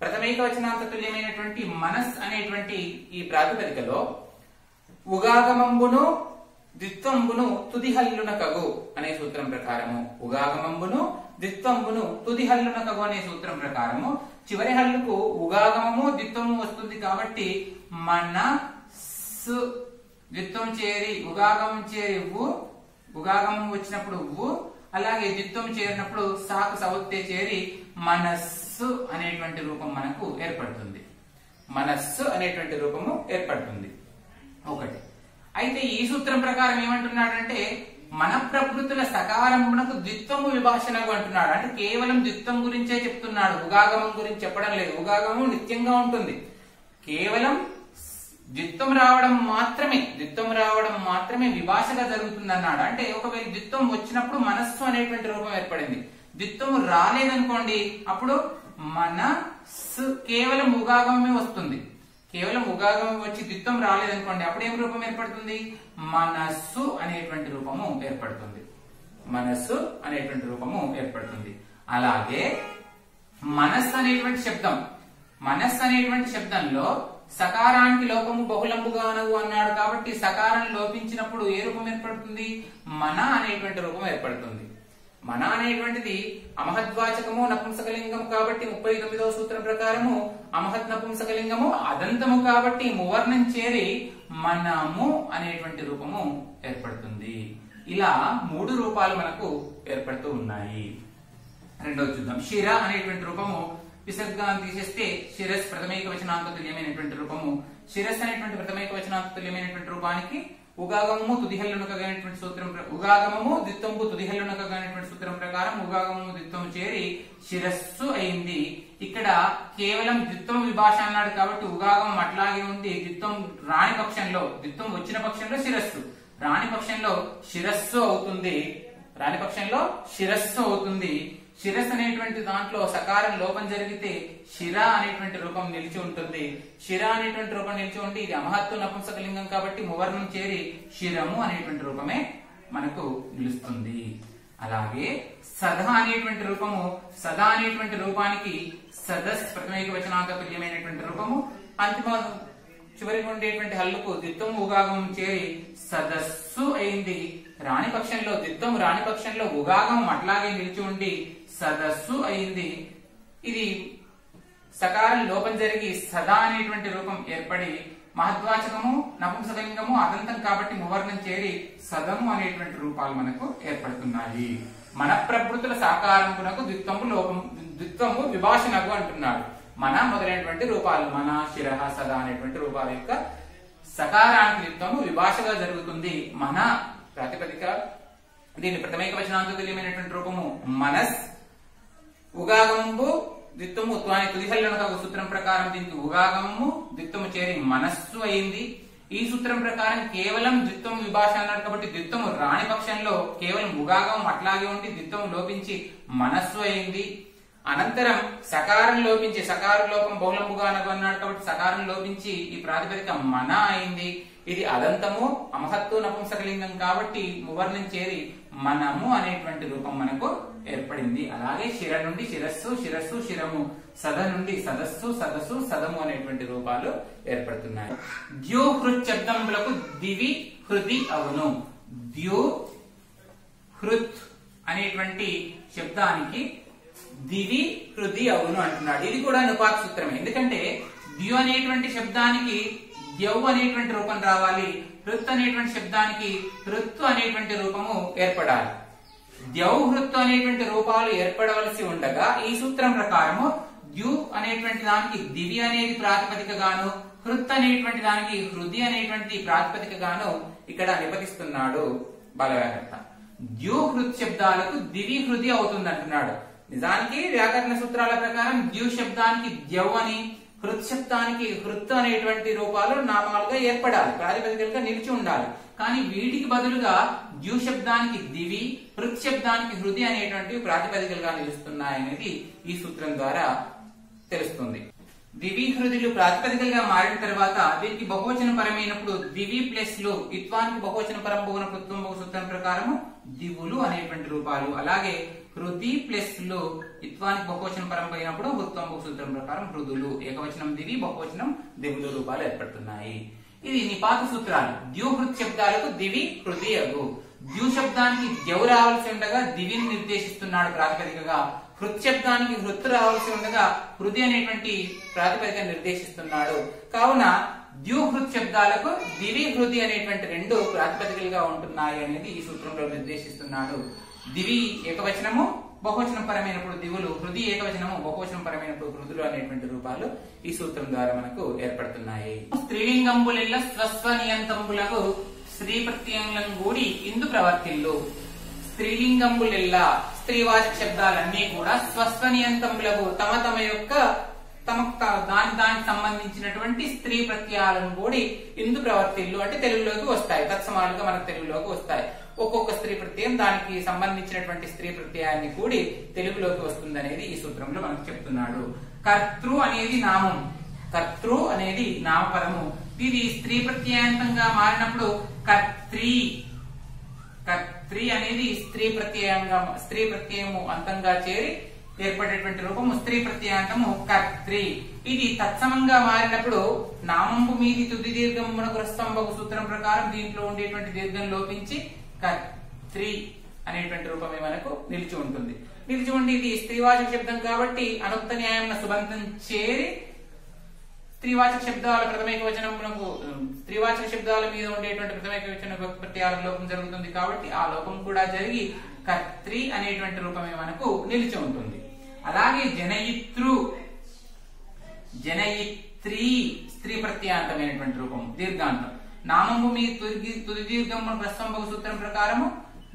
ప్రథమైక వచనాంత తుల్యమైనటువంటి మనస్ అనేటువంటి ఈ ప్రాతిపదికలో ఉగాగమంబును ద్విత్వంబును తుది హల్లున కగు అనే సూత్రం ప్రకారము, ఉగాగమంబును ద్విత్వంబును తుది హల్లున కగు అనే సూత్రం ప్రకారము చివరి హల్లుకు ఉగాగమము ద్విత్వము వస్తుంది కాబట్టి మన ద్విత్వం చేరి ఉగాగమం చేరి ఉగాగమం వచ్చినప్పుడు అలాగే ద్విత్వం చేరినప్పుడు సాకు సవత్తే చేరి మనస్సు అనేటువంటి రూపం మనకు ఏర్పడుతుంది. మనస్సు అనేటువంటి రూపము ఏర్పడుతుంది. ఒకటి. అయితే ఈ సూత్రం ప్రకారం ఏమంటున్నాడంటే మన ప్రకృతుల సకారమునకు ద్విత్వము విభాషణకు అంటున్నాడు. అంటే కేవలం ద్విత్వం గురించే చెప్తున్నాడు, ఉగాగమం గురించి చెప్పడం లేదు. ఉగాగమం నిత్యంగా ఉంటుంది, కేవలం ద్విత్వం రావడం మాత్రమే విభాషగా జరుగుతుంది అన్నాడు. అంటే ఒకవేళ ద్విత్వం వచ్చినప్పుడు మనస్సు అనేటువంటి రూపం ఏర్పడింది, ద్విత్వము రాలేదనుకోండి అప్పుడు మనస్సు కేవలం ఉగాగమే వస్తుంది. కేవలం ఉగాగం వచ్చి ద్విత్వం రాలేదనుకోండి అప్పుడు ఏం రూపం ఏర్పడుతుంది? మనస్సు అనేటువంటి రూపము ఏర్పడుతుంది. మనస్సు అనేటువంటి రూపము ఏర్పడుతుంది. అలాగే మనస్సు అనేటువంటి శబ్దంలో సకారానికి లోపము బహుళంబుగానవు అన్నాడు కాబట్టి సకారం లోపించినప్పుడు ఏ రూపం ఏర్పడుతుంది? మన అనేటువంటి రూపం ఏర్పడుతుంది. మన అనేటువంటిది అమహద్వాచకము నపుంసకలింగము కాబట్టి 39వ సూత్రం ప్రకారము అమహత్ నపుంసకలింగము అదంతము కాబట్టి మువర్ణం చేరి మనము అనేటువంటి రూపము ఏర్పడుతుంది. ఇలా 3 రూపాలు మనకు ఏర్పడుతూ ఉన్నాయి. రెండోది చూద్దాం. శిర అనేటువంటి రూపము విసర్గాన్ని తీసేస్తే శిరస్ ప్రథమైక వచనాంత తుల్యమైనటువంటి రూపము. శిరస్ అనేటువంటి ప్రథమైక వచనాంత తుల్యమైనటువంటి రూపానికి ఉగాగమము తుదిహల్లునకమైనటువంటి సూత్రం, ఉగాగమము ద్విత్వంబు తుదిహల్లునకమైనటువంటి సూత్రం ప్రకారం ఉగాగమము ద్విత్వము చేరి శిరస్సు అయింది. ఇక్కడ కేవలం ద్విత్వం విభాష అన్నాడు కాబట్టి ఉగాగమం అట్లాగే ఉంది. ద్విత్వం రాని పక్షంలో, ద్విత్వం వచ్చిన పక్షంలో శిరస్సు, రాని పక్షంలో శిరస్సు అవుతుంది. శిరస్సు అనేటువంటి దాంట్లో సకారం లోపం జరిగితే శిర అనేటువంటి రూపం నిలిచి ఉంటుంది. శిర అనేటువంటి రూపం నిలిచి ఉండి ఇది అమహత్తు నపుంసకలింగం కాబట్టి మువర్ణం చేరి శిరము అనేటువంటి రూపమే మనకు నిలుస్తుంది. అలాగే సద అనేటువంటి రూపము, సదా అనేటువంటి రూపానికి సదస్ ప్రథమైక వచనాంత తుల్యమైనటువంటి రూపము. అంతిమ చివరికి ఉండేటువంటి హల్లుకు ద్విత్వం ఉగాగమం చేరి సదస్సు అయింది. రాణి పక్షంలో ద్విత్వం రాణి పక్షంలో ఉగాగమం అట్లాగే నిలిచి ఉండి సదస్సు అయింది. ఇది సకారం లోపం జరిగి సదా అనేటువంటి రూపం ఏర్పడి మహద్వాచకము నపుంసకలింగము అదంతం కాబట్టి మువర్ణం చేరి సదము అనేటువంటి రూపాలు మనకు ఏర్పడుతున్నాయి. మన ప్రభృతుల సాకారమునకు ద్విత్వము విభాషణకు అంటున్నాడు. మన మొదలైనటువంటి రూపాలు, మన శిరహ సదా అనేటువంటి రూపాల యొక్క సకారానికి ద్విత్వము విభాషగా జరుగుతుంది. మన ప్రాతిపదిక దీని ప్రథమైక వచనాంత తుల్యమైనటువంటి రూపము మనస్. ఉగాగంబు ద్విత్వము తుదిహల్లునక సూత్రం ప్రకారం దీనికి ఉగాగమము ద్విత్వము చేరి మనస్సు అయింది. ఈ సూత్రం ప్రకారం కేవలం ద్విత్వం విభాష అన్నాడు కాబట్టి ద్విత్వము రాని పక్షంలో కేవలం ఉగాగమం అట్లాగే ఉండి ద్విత్వం లోపించి మనస్సు అయింది. అనంతరం సకారం లోపించి, సకార లోపం బహుళంబుగా అన్నాడు కాబట్టి సకారం లోపించి ఈ ప్రాతిపదిక మన అయింది. ఇది అదంతము అమహత్తు నపుంసకలింగం కాబట్టి మువర్ణం చేరి మనము అనేటువంటి రూపం మనకు ఏర్పడింది. అలాగే శిర నుండి శిరస్సు, శిరస్సు శిరము, సద నుండి సదస్సు, సదస్సు సదము అనేటువంటి రూపాలు ఏర్పడుతున్నాయి. ద్యు హృత్ శబ్దములకు దివి హృది అవును. ద్యు హృత్ అనేటువంటి శబ్దానికి దివి హృది అవును అంటున్నాడు. ఇది కూడా అనుపాత సూత్రమే. ఎందుకంటే ద్యు అనేటువంటి శబ్దానికి ద్యౌ అనేటువంటి రూపం రావాలి, హృత్ అనేటువంటి శబ్దానికి హృత్తు అనేటువంటి రూపము ఏర్పడాలి. ద్యౌ హృత్తు అనేటువంటి రూపాలు ఏర్పడవలసి ఉండగా ఈ సూత్రం ప్రకారము ద్యు అనేటువంటి దానికి దివి అనేది ప్రాతిపదికగాను, హృత్ అనేటువంటి దానికి హృది అనేటువంటి ప్రాతిపదికగాను ఇక్కడ నిపతిస్తున్నాడు బాలవ్యాకర్త. ద్యు హృత్ శబ్దాలకు దివి హృది అవుతుంది అంటున్నాడు. నిజానికి వ్యాకరణ సూత్రాల ప్రకారం ద్యు శబ్దానికి ద్యవ్ అని, హృత్ శబ్దానికి హృత్ అనేటువంటి రూపాలు నామాలుగా ఏర్పడాలి, ప్రాతిపదికలుగా నిలిచి ఉండాలి. కానీ వీటికి బదులుగా ద్యు శబ్దానికి దివి, హృత్ శబ్దానికి హృది అనేటువంటి ప్రాతిపదికలుగా నిలుస్తున్నాయనేది ఈ సూత్రం ద్వారా తెలుస్తుంది. దివి హృదులు ప్రాతిపదికలుగా మారిన తర్వాత వీటికి బహువచన పరమైనప్పుడు దివి ప్లస్ లు, ఇత్వానికి బహువచన పరం బహున కృత్వం బహు సూత్రం ప్రకారము దివులు అనేటువంటి రూపాలు, అలాగే హృది ప్లస్ లు ఇత్వానికి బహువచన పరం అయినప్పుడు హృత్వం బహు సూత్రం ప్రకారం హృదులు, ఏకవచనం దివి బహువచనం దివులు రూపాలు ఏర్పడుతున్నాయి. ఇది నిపాత సూత్రాలు. ద్యుహృత్ శబ్దాలకు దివి హృది అగు. ద్యు శబ్దానికి ద్యవు రావాల్సి ఉండగా దివిని నిర్దేశిస్తున్నాడు ప్రాతిపదికగా, హృత్ శబ్దానికి హృత్ రావాల్సి ఉండగా హృది అనేటువంటి ప్రాతిపదిక నిర్దేశిస్తున్నాడు. కావున ద్యుహృత్ శబ్దాలకు దివి హృది అనేటువంటి రెండు ప్రాతిపదికలుగా ఉంటున్నాయి అనేది ఈ సూత్రంలో నిర్దేశిస్తున్నాడు. దివి ఏకవచనము, బహువచనం పరమైనప్పుడు దివులు, హృది ఏకవచనము, బహువచనం పరమైనప్పుడు హృదులు అనేటువంటి రూపాలు ఈ సూత్రం ద్వారా మనకు ఏర్పడుతున్నాయి. స్త్రీలింగంబులెల్ల స్వస్వ నియంతంబులకు స్త్రీ ప్రత్యయంలను కూడి ఇందు ప్రవర్తిల్లు. స్త్రీలింగంబులెల్లా స్త్రీవాచక శబ్దాలన్నీ కూడా స్వస్వ నియంతంబులకు తమ తమ యొక్క దానికి సంబంధించినటువంటి స్త్రీ ప్రత్యయాలను కూడి ఇందు ప్రవర్తిల్లు అంటే తెలుగులోకి వస్తాయి, తత్సమాలుగా మనకు తెలుగులోకి వస్తాయి. ఒక్కొక్క స్త్రీ ప్రత్యయం దానికి సంబంధించినటువంటి స్త్రీ ప్రత్యయాన్ని కూడి తెలుగులోకి వస్తుంది అనేది ఈ సూత్రంలో మనకు చెప్తున్నాడు. కర్తృ అనేది నామం, కర్తృ అనేది నామపదము. ఇది స్త్రీ ప్రత్యయాంతంగా మారినప్పుడు కర్త్రి, కర్త్రి అనేది స్త్రీ ప్రత్యయము అంతంగా చేరి ఏర్పడేటువంటి రూపము స్త్రీ ప్రత్యయాంతము కర్త్రి. ఇది తత్సమంగా మారినప్పుడు నామంబు మీది తుది దీర్ఘమునకు హ్రస్వంబగు సూత్రం ప్రకారం దీంట్లో ఉండేటువంటి దీర్ఘం లోపించి కర్త్రి అనేటువంటి రూపమే మనకు నిలిచి ఉంటుంది. నిలిచి ఉండి ఇది స్త్రీవాచక శబ్దం కాబట్టి అనుక్త న్యాయం సుబంధం చేరి స్త్రీవాచక శబ్దాల ప్రథమైక వచనమునకు, స్త్రీవాచక శబ్దాల మీద ఉండేటువంటి ప్రథమైక వచన ప్రత్యయాల లోపం జరుగుతుంది కాబట్టి ఆ లోపం కూడా జరిగి కర్త్రి అనేటువంటి రూపమే మనకు నిలిచి ఉంటుంది. అలాగే జనయిత్రు, జనయిత్రి స్త్రీ ప్రత్యాంతమైనటువంటి రూపం దీర్ఘాంతం. నామము మీ తుది దీర్ఘము హ్రస్వంబగు సూత్రం ప్రకారము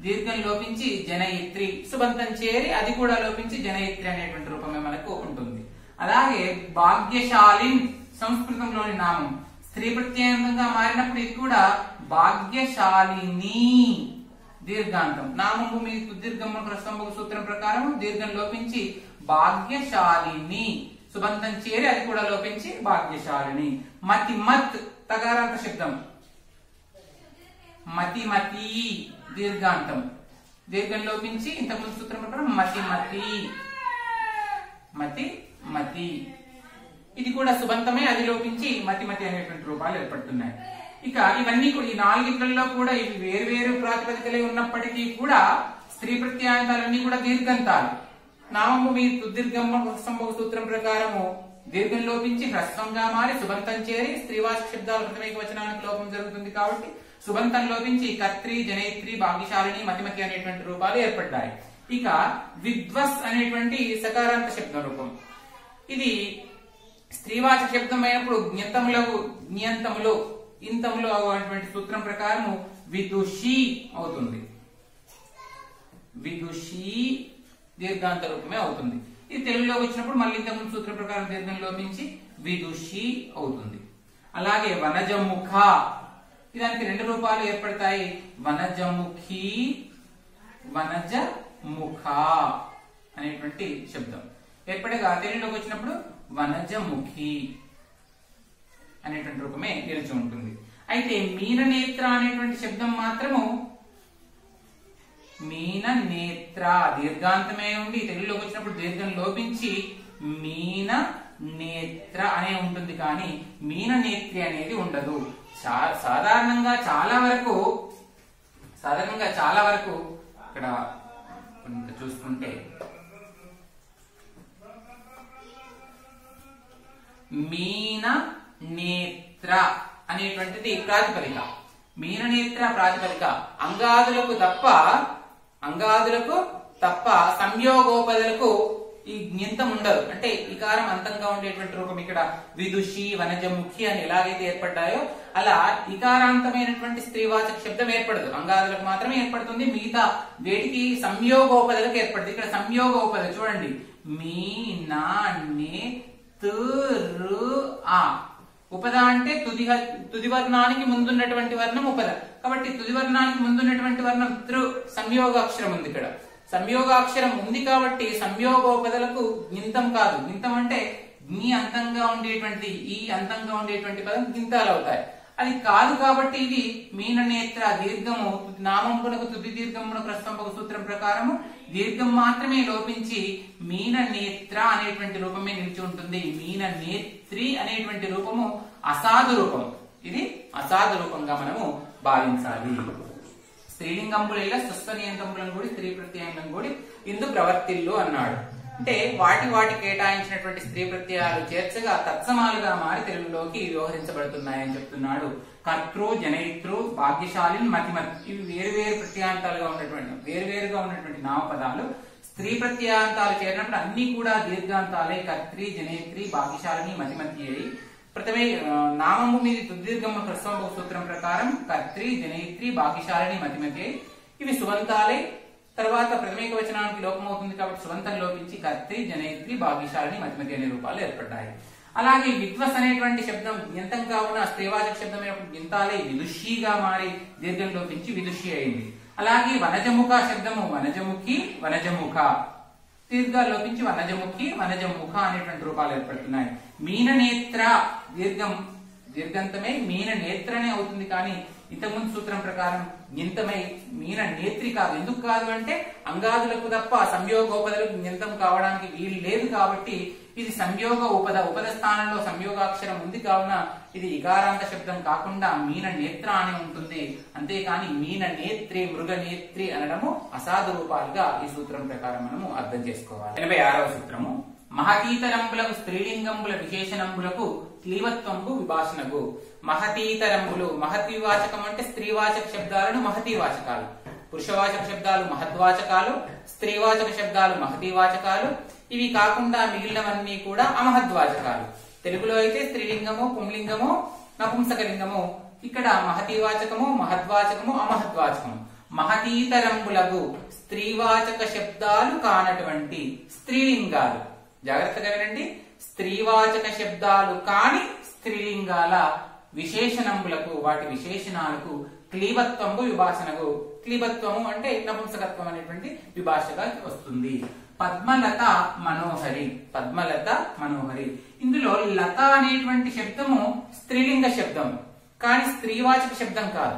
దీర్ఘం లోపించి జనయిత్రి, సుబంతం చేరి అది కూడా లోపించి జనయిత్రి అనేటువంటి రూపమే మనకు ఉంటుంది. అలాగే భాగ్యశాలిన్ సంస్కృతంలోని నామం స్త్రీ ప్రత్యయంగా మారినప్పుడు ఇది కూడా భాగ్యశాలిని దీర్ఘాంతం. నామము మీ తుదీర్ఘము హ్రస్వంబగు సూత్రం ప్రకారం దీర్ఘం లోపించి భాగ్యశాలిని, సుబంతం చేరి అది కూడా లోపించి భాగ్యశాలిని. మతిమత్ తగారాంత శబ్దం, మతిమతి దీర్ఘాంతం, దీర్ఘం లోపించి ఇంతకుముందు సూత్రం ప్రకారం మతిమతి, మతిమతి. ఇది కూడా సుబంతమే, అది లోపించి మతిమతి అనేటువంటి రూపాలు ఏర్పడుతున్నాయి. ఇక ఇవన్నీ కూడా ఈ నాలుగిట్లలో కూడా ఇవి వేరు ప్రాతిపదికలే ఉన్నప్పటికీ కూడా స్త్రీ ప్రత్యయాంతాలన్నీ కూడా దీర్ఘంతాలు. నామము మీ తుదీర్ఘము హ్రస్వంబగు సూత్రం ప్రకారము దీర్ఘం లోపించి హ్రస్వంగా మారి సుబంతం చేరి స్త్రీవాచక శబ్దాల ప్రథమైక వచనానికి లోపం జరుగుతుంది కాబట్టి సుబంతం లోపించి కర్త్రి, జనయిత్రి, భాగ్యశాలిని, మతిమతి అనేటువంటి రూపాలు ఏర్పడ్డాయి. ఇక విద్వస్ అనేటువంటి సకారాంత శబ్ద రూపం. ఇది స్త్రీవాచక శబ్దం అయినప్పుడు జ్ఞంతములు ఇంతములు అటువంటి సూత్రం ప్రకారము విదుషి అవుతుంది. విదుషి దీర్ఘాంత రూపమే అవుతుంది. ఇది తెలుగులోకి వచ్చినప్పుడు మళ్ళీ ఇంతకుముందు సూత్రం ప్రకారం దీర్ఘం లోపించి విదుషి అవుతుంది. అలాగే వనజముఖ, దానికి రెండు రూపాలు ఏర్పడతాయి, వనజముఖి, వనజముఖ అనేటువంటి శబ్దం ఏర్పడగా తెలుగులోకి వచ్చినప్పుడు వనజముఖి అనేటువంటి రూపమే నిలిచి ఉంటుంది. అయితే మీననేత్ర అనేటువంటి శబ్దం మాత్రము మీననేత్ర దీర్ఘాంతమే ఉండి తెలుగులోకి వచ్చినప్పుడు దీర్ఘం లోపించి మీన నేత్ర అనే ఉంటుంది, కానీ మీననేత్రి అనేది ఉండదు. సాధారణంగా చాలా వరకు ఇక్కడ చూసుకుంటే మీన నేత్ర అనేటువంటిది ప్రాతిపదిక. మీననేత్ర ప్రాతిపదిక అంగాదులకు తప్ప సంయోగోపదలకు ఈ జ్ఞంతం ఉండదు, అంటే ఇకారం అంతంగా ఉండేటువంటి రూపం ఇక్కడ విదుషి వనజముఖి అని ఎలాగైతే ఏర్పడ్డాయో అలా ఇకారాంతమైనటువంటి స్త్రీవాచక శబ్దం ఏర్పడదు, అంగాదులకు మాత్రమే ఏర్పడుతుంది, మిగతా వేటికి సంయోగోపదలకు ఏర్పడుతుంది. ఇక్కడ సంయోగోపద చూడండి, మీ నా నే తు రు ఆ. ఉపద అంటే తుది వర్ణానికి ముందున్నటువంటి వర్ణం ఉపద, కాబట్టి తుది వర్ణానికి ముందున్నటువంటి వర్ణం తృ, సంయోగాక్షరం ఉంది ఇక్కడ. సంయోగాక్షరం ఉంది కాబట్టి సంయోగోపదలకు గింతం కాదు. గింతం అంటే జ్ఞి అంతంగా ఉండేటువంటి ఈ అంతంగా ఉండేటువంటి పదం గింతాలు అవుతాయి. అది కాదు కాబట్టి ఇది మీన నేత్ర దీర్ఘము నామంపునకు తుది దీర్ఘమునకు ప్రస్తంభక సూత్రం ప్రకారము దీర్ఘం మాత్రమే లోపించి మీన నేత్ర అనేటువంటి రూపమే నిలిచి ఉంటుంది. మీన నేత్రి అనేటువంటి రూపము అసాధు రూపం, ఇది అసాధు రూపంగా మనము భావించాలి. స్త్రీలింగంబుల సుస్వనియంతంబులను కూడా స్త్రీ ప్రత్యయం కూడా ఇందు ప్రవర్తిల్లు అన్నాడు. అంటే వాటి కేటాయించినటువంటి స్త్రీ ప్రత్యయాలు చేర్చగా తత్సమాలుగా మారి తెలుగులోకి వ్యవహరించబడుతున్నాయని చెప్తున్నాడు. కర్తృ, జనయిత్రు, భాగ్యశాలిని, మతిమతి ఇవి వేరువేరు ప్రత్యాంతాలుగా వేరువేరుగా ఉన్నటువంటి నామపదాలు స్త్రీ ప్రత్యాంతాలు చేరినప్పుడు అన్ని కూడా దీర్ఘాంతాలే కర్త్రి, జనేత్రి, భాగ్యశాలిని, మతిమతి అయి ప్రథమే నామము మీద తుదీర్ఘమ ప్రస్తంభక సూత్రం ప్రకారం కర్త్రి, జనేత్రి, భాగ్యశాలిని, మతిమతి అయి ఇవి సువంతాలే. తర్వాత ప్రథమేక వచనానికి లోపం అవుతుంది కాబట్టి సువంతం లోపించి కర్త్రి, జనేత్రి, భాగ్యశాలిని, మతిమతి అనే రూపాలు ఏర్పడ్డాయి. అలాగే విద్వస్ అనేటువంటి శబ్దం గింతంగా ఉన్న స్త్రీవాచక శబ్దమైనప్పుడు గింతాలే విదుషిగా మారి దీర్ఘం లోపించి విదుషి అయింది. అలాగే వనజముఖ శబ్దము వనజముఖి, వనజముఖ దీర్ఘాలు లోపించి వనజముఖి, వనజముఖ అనేటువంటి రూపాలు ఏర్పడుతున్నాయి. మీన నేత్ర దీర్ఘంతమై మీన నేత్రనే అవుతుంది, కానీ ఇంతకుముందు సూత్రం ప్రకారం గింతమై మీన నేత్రి కాదు. ఎందుకు కాదు అంటే అంగాదులకు తప్ప సంయోగోపదలకు గింతం కావడానికి వీలు లేదు కాబట్టి ఇది సంయోగ ఉపద స్థానంలో సంయోగాక్షరం ఉంది కావున ఇది ఇకారాంత శబ్దం కాకుండా మీన నేత్ర అని ఉంటుంది. అంతేకాని మీన నేత్రి, మృగ నేత్రి అనడము అసాధు రూపాలుగా ఈ సూత్రం ప్రకారం మనము అర్థం చేసుకోవాలి. 86వ సూత్రము మహతీతరంబులకు స్త్రీలింగంబుల విశేషణంబులకు క్లీవత్వంబు విభాషణకు. మహతీతరంబులు మహతీవాచకం అంటే స్త్రీవాచక శబ్దాలను మహతీవాచకాలు, పురుషవాచక శబ్దాలు మహద్వాచకాలు, స్త్రీవాచక శబ్దాలు మహతీవాచకాలు. ఇవి కాకుండా మిగిలినవన్నీ కూడా అమహద్వాచకాలు. తెలుగులో అయితే స్త్రీలింగము, పుంలింగము, నపుంసకలింగము. ఇక్కడ మహతీవాచకము, మహద్వాచకము, అమహద్వాచకము. మహతీతరంబులకు స్త్రీవాచక శబ్దాలు కానటువంటి స్త్రీలింగాలు, జాగ్రత్తగా వినండి, స్త్రీవాచక శబ్దాలు కాని స్త్రీలింగాల విశేషణంబులకు వాటి విశేషణాలకు క్లీబత్వంబు విభాషణకు. క్లీబత్వము అంటే నపుంసకత్వం అనేటువంటి విభాషగా వస్తుంది. పద్మలత మనోహరి, పద్మలత మనోహరి. ఇందులో లత అనేటువంటి శబ్దము స్త్రీలింగ శబ్దం కానీ స్త్రీవాచక శబ్దం కాదు.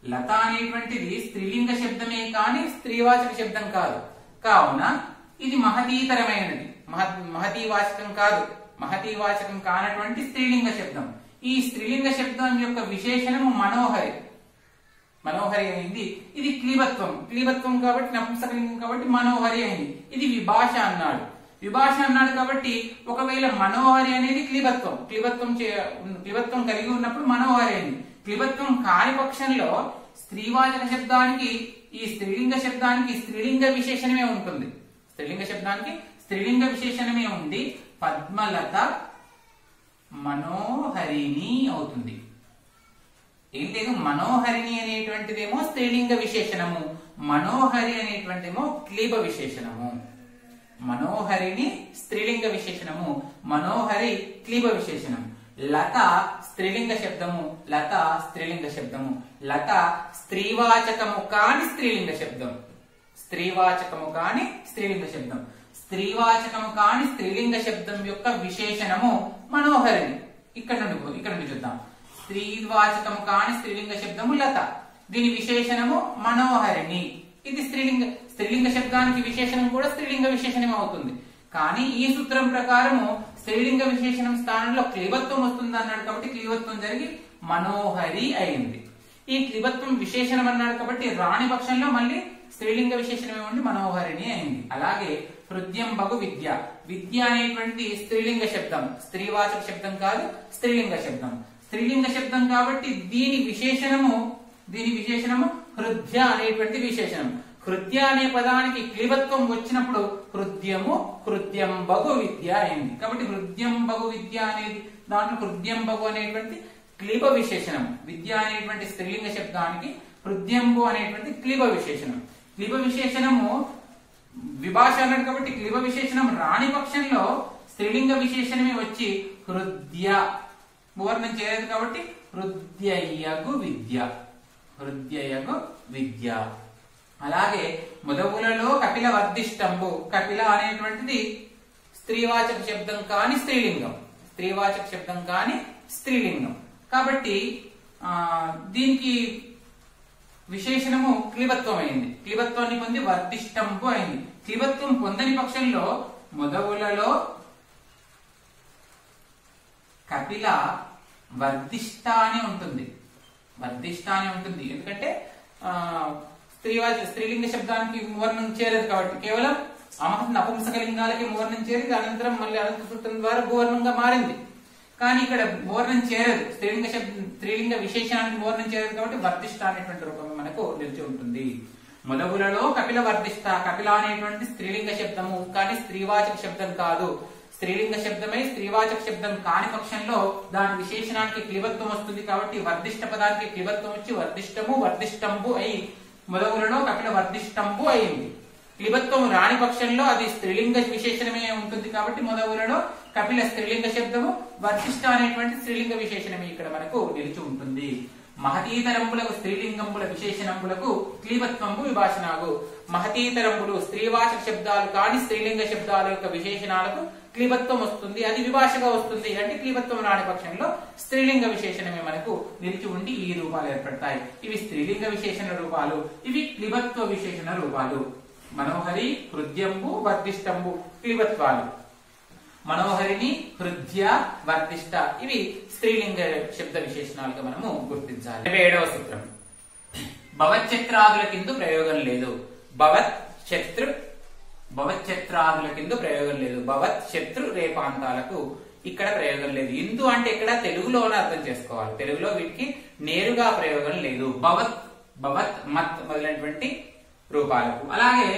లత అనేటువంటిది స్త్రీలింగ శబ్దమే కానీ స్త్రీవాచక శబ్దం కాదు. కావున ఇది మహతీతరమైనది, మహతీవాచకం కాదు, మహతీవాచకం కానటువంటి స్త్రీలింగ శబ్దం. ఈ స్త్రీలింగ శబ్దం యొక్క విశేషణము మనోహరి, మనోహరి అయింది. ఇది క్లీబత్వం కాబట్టి నపుంసకలింగం కాబట్టి మనోహరి అయింది. ఇది విభాష అన్నాడు కాబట్టి ఒకవేళ మనోహరి అనేది క్లీబత్వం కలిగి ఉన్నప్పుడు మనోహరి అయింది. క్లీబత్వం కాని పక్షంలో స్త్రీవాచక శబ్దానికి ఈ స్త్రీలింగ శబ్దానికి స్త్రీలింగ విశేషణమే ఉంటుంది. స్త్రీలింగ శబ్దానికి స్త్రీలింగ విశేషణమే ఉంది. పద్మలత మనోహరిని అవుతుంది. ఏం లేదు, మనోహరిని అనేటువంటిదేమో స్త్రీలింగ విశేషణము, మనోహరి అనేటువంటిదేమో క్లీబ విశేషణము. మనోహరిని స్త్రీలింగ విశేషణము, మనోహరి క్లీబ విశేషణం. లత స్త్రీలింగ శబ్దము, లత స్త్రీలింగ శబ్దము. లత స్త్రీవాచకము కాని స్త్రీలింగ శబ్దం, స్త్రీవాచకము కాని స్త్రీలింగ శబ్దం. స్త్రీవాచకము కాని స్త్రీలింగ శబ్దం యొక్క విశేషణము మనోహరిని. ఇక్కడ నుండి చూద్దాం. స్త్రీవాచకము కాని స్త్రీలింగ శబ్దము లత, దీని విశేషణము మనోహరిని. ఇది స్త్రీలింగ శబ్దానికి విశేషణం కూడా స్త్రీలింగ విశేషణం అవుతుంది. కానీ ఈ సూత్రం ప్రకారము స్త్రీలింగ విశేషణం స్థానంలో క్లీబత్వం వస్తుంది అన్నాడు కాబట్టి క్లీబత్వం జరిగి మనోహరి అయింది. ఈ క్లీబత్వం విశేషణం అన్నాడు కాబట్టి రాణి పక్షంలో మళ్ళీ స్త్రీలింగ విశేషణమే ఉండి మనోహరిని అయింది. అలాగే హృద్యంబగు విద్య, విద్య అనేటువంటి స్త్రీలింగ శబ్దం, స్త్రీవాచక శబ్దం కాదు, స్త్రీలింగ శబ్దం. స్త్రీలింగ శబ్దం కాబట్టి దీని విశేషణము హృద్య అనేటువంటి విశేషణం. హృద్య అనే పదానికి క్లీబత్వం వచ్చినప్పుడు హృద్యము హృద్యంబగు విద్య అయింది. కాబట్టి హృద్యంబగు విద్య అనేది దాంట్లో హృద్యంబగు అనేటువంటి క్లీబ విశేషణం, విద్య అనేటువంటి స్త్రీలింగ శబ్దానికి హృద్యంబు అనేటువంటి క్లీబ విశేషణం. క్లీబ విశేషణము విభాష అన్నాడు కాబట్టి క్లీబ విశేషణం రాణి పక్షంలో స్త్రీలింగ విశేషణమే వచ్చి హృద్య, మువర్ణం చేయలేదు కాబట్టి హృద్యయగు విద్య, హృద్యయగు విద్య. అలాగే మొదవులలో కపిల వర్ధిష్టంబు, కపిల అనేటువంటిది స్త్రీవాచక శబ్దం కాని స్త్రీలింగం, స్త్రీవాచక శబ్దం కాని స్త్రీలింగం. కాబట్టి దీనికి విశేషణము క్లీబత్వం అయింది, క్లీబత్వాన్ని పొంది వర్ధిష్టంబు అయింది. క్లీబత్వం పొందని పక్షంలో మొదవులలో కపిల వర్ధిష్ట అని ఉంటుంది, వర్ధిష్ట అని ఉంటుంది. ఎందుకంటే స్త్రీలింగ శబ్దానికి మువర్ణం చేరదు కాబట్టి కేవలం నపుంసకలింగాలకి మువర్ణం చేరింది, అనంతరం మళ్ళీ అనంత సూత్రం ద్వారా భూవర్ణంగా మారింది. కానీ ఇక్కడ మువర్ణం చేరదు, స్త్రీలింగ విశేషణానికి మువర్ణం చేరదు కాబట్టి వర్ధిష్ట అనేటువంటి రూపం మనకు నిలిచి ఉంటుంది. మొదవులలో కపిల వర్ధిష్ట, కపిల అనేటువంటి స్త్రీలింగ శబ్దము కానీ స్త్రీవాచక శబ్దం కాదు. స్త్రీలింగ శబ్దమై స్త్రీవాచక శబ్దం కాని పక్షంలో దాని విశేషణానికి క్లీబత్వం వస్తుంది కాబట్టి వర్ధిష్ట పదానికి క్లీబత్వం వచ్చి వర్ధిష్టము వర్ధిష్టంబు అయి మొదవులలో కపిల వర్ధిష్టంబు అయింది. క్లీబత్వం రాని పక్షంలో అది స్త్రీలింగ విశేషణమే ఉంటుంది కాబట్టి మొదవులలో కపిల స్త్రీలింగ శబ్దము, వర్ధిష్ట అనేటువంటి స్త్రీలింగ విశేషణమే ఇక్కడ మనకు నిలిచి ఉంటుంది. మహతీతరంబులకు స్త్రీలింగంబుల విశేషణంబులకు క్లీబత్వంబు విభాషణాగు. మహతీతరంబులు స్త్రీవాచక శబ్దాలు కాని స్త్రీలింగ శబ్దాల యొక్క విశేషణాలకు క్లీబత్వం వస్తుంది, అది విభాషగా వస్తుంది. అంటే క్లీబత్వం రాని పక్షంలో స్త్రీలింగ విశేషణమే మనకు నిలిచి ఉండి ఈ రూపాలు ఏర్పడతాయి. ఇవి స్త్రీలింగ విశేషణ రూపాలు, ఇవి క్లీబత్వ విశేషణ రూపాలు. మనోహరి, హృద్యంబు, వర్ధిష్టంబు క్లీబత్వాలు. మనోహరిని, హృద్య, వర్ధిష్ట ఇవి స్త్రీలింగ శబ్ద విశేషణాలుగా మనము గుర్తించాలి. 7వ సూత్రం, భవచ్చత్రాదుల కింద ప్రయోగం లేదు. భవత్ శత్రు, భవచ్చత్రాదుల కింద ప్రయోగం లేదు. భవత్ శత్రు రేపాంతాలకు ఇక్కడ ప్రయోగం లేదు. ఇందు అంటే ఇక్కడ తెలుగులోనే అర్థం చేసుకోవాలి, తెలుగులో వీటికి నేరుగా ప్రయోగం లేదు. భవత్, భవత్, మత్ మొదలైనటువంటి రూపాలకు. అలాగే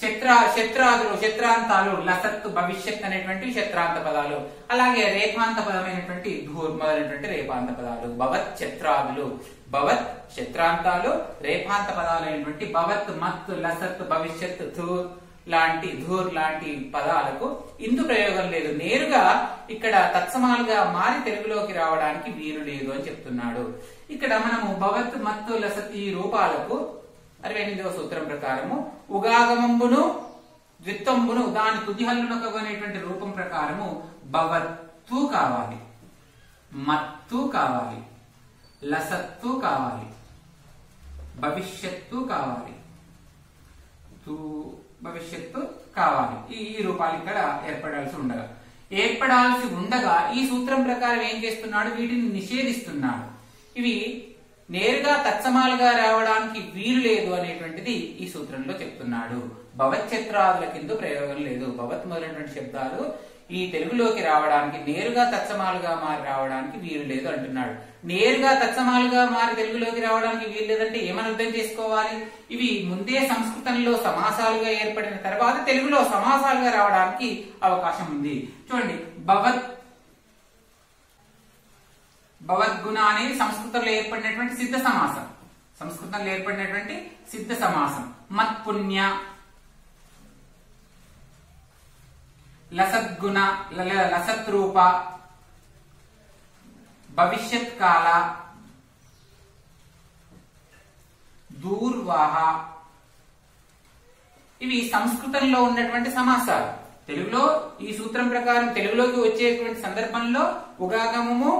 శత్రాదులు, శత్రాంతాలు లసత్, భవిష్యత్ అనేటువంటి శత్రాంత పదాలు. అలాగే రేపాంత పదమైనటువంటి ధూర్ మొదలైనటువంటి రేపాంత పదాలు. భవత్ శత్రాదులు, భవత్ శత్రాంతాలు, రేపాంత పదాలైనటువంటి భవత్, మత్, లసత్, భవిష్యత్, ధూర్ లాంటి పదాలకు ఇందు ప్రయోగం లేదు. నేరుగా ఇక్కడ తత్సమాలుగా మారి తెలుగులోకి రావడానికి వీలు లేదు అని చెప్తున్నాడు. ఇక్కడ మనము భవత్, మత్, లసత్ ఈ రూపాలకు 68వ సూత్రం ప్రకారము ఉగాగమంబును ద్విత్వంబును దాని తుది హల్లునకు అనేటువంటి రూపం ప్రకారము భవత్తు కావాలి, మత్తు కావాలి, లసత్తు కావాలి, భవిష్యత్తు కావాలి, భవిష్యత్తు కావాలి. ఈ రూపాలు ఇక్కడ ఏర్పడాల్సి ఉండగా ఈ సూత్రం ప్రకారం ఏం చేస్తున్నాడు, వీటిని నిషేధిస్తున్నాడు. ఇవి నేరుగా తత్సమాలుగా రావడానికి వీలు లేదు అనేటువంటిది ఈ సూత్రంలో చెప్తున్నాడు. భవచ్చత్రాదుల కింద ప్రయోగం లేదు. భవత్ మొదలైనటువంటి శబ్దాలు ఈ తెలుగులోకి రావడానికి నేరుగా తత్సమాలుగా మారి రావడానికి వీలు లేదు అంటున్నాడు. నేరుగా తత్సమాలుగా మారి తెలుగులోకి రావడానికి వీలు లేదంటే ఏమని అర్థం చేసుకోవాలి, ఇవి ముందే సంస్కృతంలో సమాసాలుగా ఏర్పడిన తర్వాత తెలుగులో సమాసాలుగా రావడానికి అవకాశం ఉంది. చూడండి, భవద్గుణ అనేది సంస్కృతంలో ఏర్పడినటువంటి సిద్ధ సమాసం, సంస్కృతంలో ఏర్పడినటువంటి సిద్ధ సమాసం. మత్పుణ్య, లసద్గుణ, లసత్రూప, భవిష్యత్ కాల, దూర్వాహ ఇవి సంస్కృతంలో ఉన్నటువంటి సమాసాలు. తెలుగులో ఈ సూత్రం ప్రకారం తెలుగులోకి వచ్చేటువంటి సందర్భంలో ఉగాగమము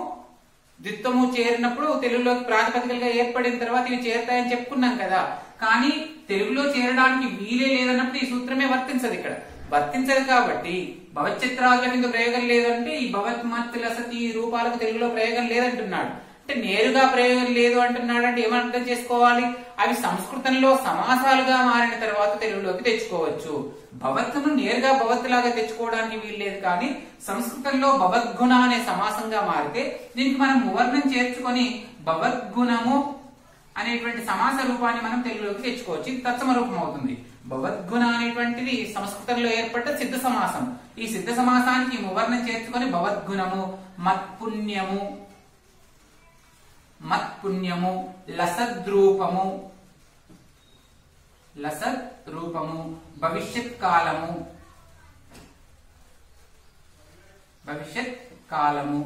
ద్విత్వము చేరినప్పుడు తెలుగులోకి ప్రాతిపదికలుగా ఏర్పడిన తర్వాత ఇవి చేరుతాయని చెప్పుకున్నాం కదా. కానీ తెలుగులో చేరడానికి వీలే లేదన్నప్పుడు ఈ సూత్రమే వర్తించదు. ఇక్కడ వర్తించదు కాబట్టి భవచ్చత్రాదుల కింద ప్రయోగం లేదంటే ఈ భవత్, మత్, లసత్ ఈ రూపాలకు తెలుగులో ప్రయోగం లేదంటున్నాడు. అంటే నేరుగా ప్రయోగం లేదు అంటున్నాడు అంటే ఏమని అర్థం చేసుకోవాలి, అవి సంస్కృతంలో సమాసాలుగా మారిన తర్వాత తెలుగులోకి తెచ్చుకోవచ్చు. భవత్తును నేరుగా భవత్ లాగా తెచ్చుకోవడానికి వీల్లేదు. కానీ సంస్కృతంలో భవద్గుణ అనే సమాసంగా మారితే దీనికి మనం మువర్ణం చేర్చుకొని భవద్గుణము అనేటువంటి సమాస రూపాన్ని మనం తెలుగులోకి తెచ్చుకోవచ్చు. ఇది తత్సమ రూపం అవుతుంది. భవద్గుణ అనేటువంటిది సంస్కృతంలో ఏర్పడ్డ సిద్ధ సమాసం. ఈ సిద్ధ సమాసానికి మువర్ణం చేర్చుకొని భవద్గుణము, మత్పుణ్యము, మత్పుణ్యము, లసద్రూపము, లసద్రూపము, భవిష్యత్ కాలము, భవిష్యత్ కాలము,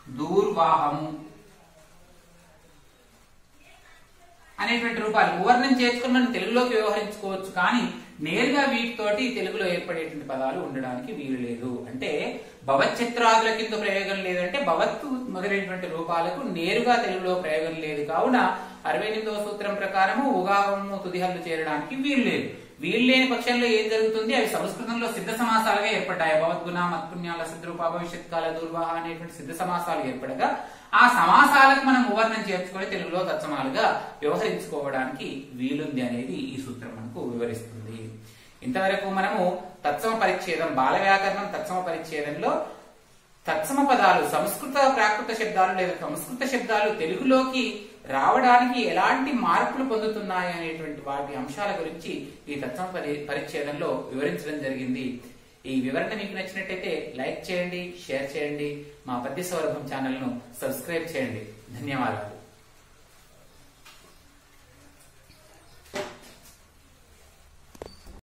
దూర్వాహము అనేటువంటి రూపాలు మువర్ణం చేర్చుకుని మనం తెలుగులోకి వ్యవహరించుకోవచ్చు. కానీ నేరుగా వీటితోటి తెలుగులో ఏర్పడేటువంటి పదాలు ఉండడానికి వీలు లేదు. అంటే భవచ్చిత్రాదుల కింద ప్రయోగం లేదంటే భవత్తు మొదలైనటువంటి రూపాలకు నేరుగా తెలుగులో ప్రయోగం లేదు. కావున 68వ సూత్రం ప్రకారము ఉగాగము తుదిహల్లు చేరడానికి వీలు లేదు. వీలు లేని పక్షంలో ఏం జరుగుతుంది? అవి సంస్కృతంలో సిద్ధ సమాసాలుగా ఏర్పడ్డాయి. భవద్గుణ, మత్పుణ్య, లసద్రూప, భవిష్యత్ కాల, దూర్వాహ అనేటువంటి సిద్ధ సమాసాలు ఏర్పడగా ఆ సమాసాలకు మనం మువర్ణం చేర్చుకొని తెలుగులో తత్సమాలుగా వ్యవహరించుకోవడానికి వీలుంది అనేది ఈ సూత్రం మనకు వివరిస్తుంది. ఇంతవరకు మనము తత్సమ పరిచ్ఛేదం, బాల వ్యాకరణం తత్సమ పరిచ్ఛేదంలో తత్సమ పదాలు, సంస్కృత ప్రాకృత శబ్దాలు లేదా సంస్కృత శబ్దాలు తెలుగులోకి రావడానికి ఎలాంటి మార్పులు పొందుతున్నాయి అనేటువంటి వాటి అంశాల గురించి ఈ తత్సమ పరిచ్ఛేదంలో వివరించడం జరిగింది. ఈ వివరణ మీకు నచ్చినట్టయితే లైక్ చేయండి, షేర్ చేయండి, మా పద్య సౌరభం ఛానల్ ను సబ్స్క్రైబ్ చేయండి. ధన్యవాదాలు.